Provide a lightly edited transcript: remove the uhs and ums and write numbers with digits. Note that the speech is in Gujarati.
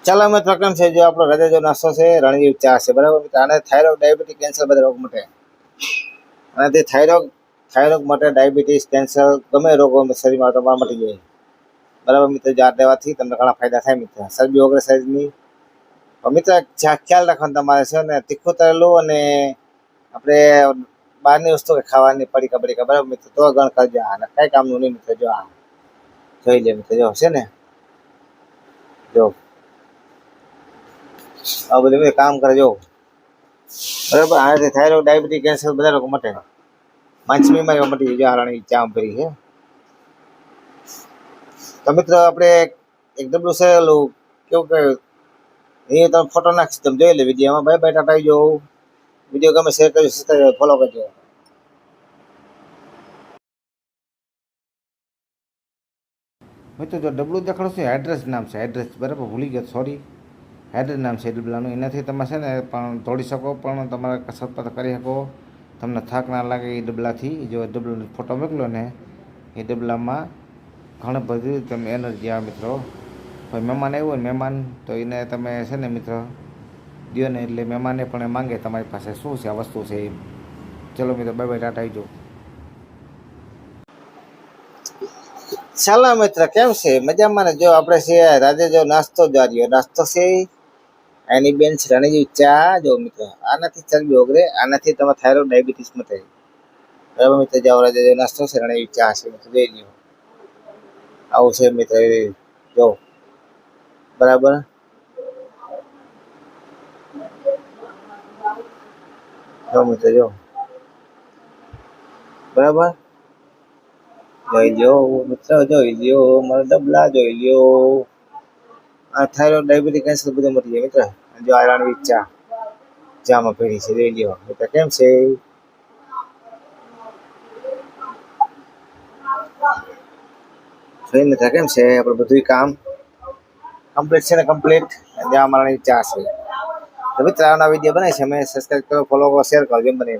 ચાલો મિત્રો કેમ છે જો આપણો હૃદય જો નાસ્તો છે રણજીવ ચા છે બરાબર મિત્રો આને થાઇરોઇડ ડાયાબિટીસ કેન્સર બધા રોગ માટે આનાથી થાઇરોઇડ માટે ડાયાબિટીસ કેન્સર ગમે રોગો શરીરમાં તમારા મટી જાય બરાબર મિત્રો જાત લેવાથી તમને ઘણા ફાયદા થાય મિત્રો ચરબી વગર શરીરની મિત્ર ખ્યાલ રાખવાનો તમારે છે ને તીખું તળેલું અને આપણે બહારની વસ્તુ ખાવાની પડીકા બરાબર મિત્રો તો ગણ કરજો અને કઈ કામનું નહીં મિત્રો જો આ જોઈ લે મિત્રો જો છે ને જો આ બધું કામ કરે જો બરાબર આનાથી થાઇરોઇડ ડાયાબિટીસ કેન્સર બધા રોગો મટે માનસિક બીમારીઓ મટી જાય હારાની ચા ભરી છે તો મિત્રો આપણે એક ડબલું છે ઓલું કેવું કે એ તમે ફોટો નાખી તમે જોઈ લે વિડીયોમાં બાય બાય ટાટા જો વિડીયો ગમે શેર કરજો સબસ્ક્રાઈબ ફોલો કરજો મિત્રો જો ડબલું દેખાડો છે એડ્રેસ નામ છે એડ્રેસ બરાબર ભૂલી ગયો સોરી એડ્રેસ નામ છે ડબલાનું એનાથી તમે છે ને પણ દોડી શકો પણ તમારે કસરત પણ કરી શકો તમને થાક ના લાગે એ ડબલાથી જો ડબલાનો ફોટો મોકલો ને એ ડબલામાં ઘણી બધી તમે એનર્જી આવે મિત્રો કોઈ મહેમાન આવ્યું હોય મહેમાન તો એને તમે છે ને મિત્રો દો ને એટલે મહેમાને પણ એ માંગે તમારી પાસે શું છે આ વસ્તુ છે એ ચલો મિત્રો બાય બાય ટાટા આવજો ચાલો મિત્ર કેમ છે મજામાં ને જો આપણે છે રાજે જો નાસ્તો જાર્યો નાસ્તો છે એની બેન છે રણજીવ ચા જો મિત્ર આનાથી ચરબી વગરે આનાથી તમારે થાઇરોઇડ ડાયાબિટીસ મટે બરાબર મિત્ર જાઓ રાજે જો નાસ્તો છે રણજીવ ચા છે મિત્ર જોઈ લ્યો આવું છે મિત્ર જો બરાબર જો મિત્ર જો બરાબર જોઈ લ્યો મિત્ર જોઈ લ્યો મારા ડબલા જોઈ લ્યો આ થાઇરોઇડ ડાયાબિટીસ કેન્સર બધું મટી જાય મિત્ર જો આ રણજીવ ચા ચામાં પીડી છે જોઈ લ્યો મિત્ર કેમ છે જોઈ મિત્ર કેમ છે આપણે બધું કામ કમ્પ્લીટ છે ને કમ્પ્લીટ જ્યાં અમારાની ચા છે તો મિત્ર આના વિડીયો બને છે અમે સબસ્ક્રાઈબ કરો ફોલો કરો શેર કરો જેમ બને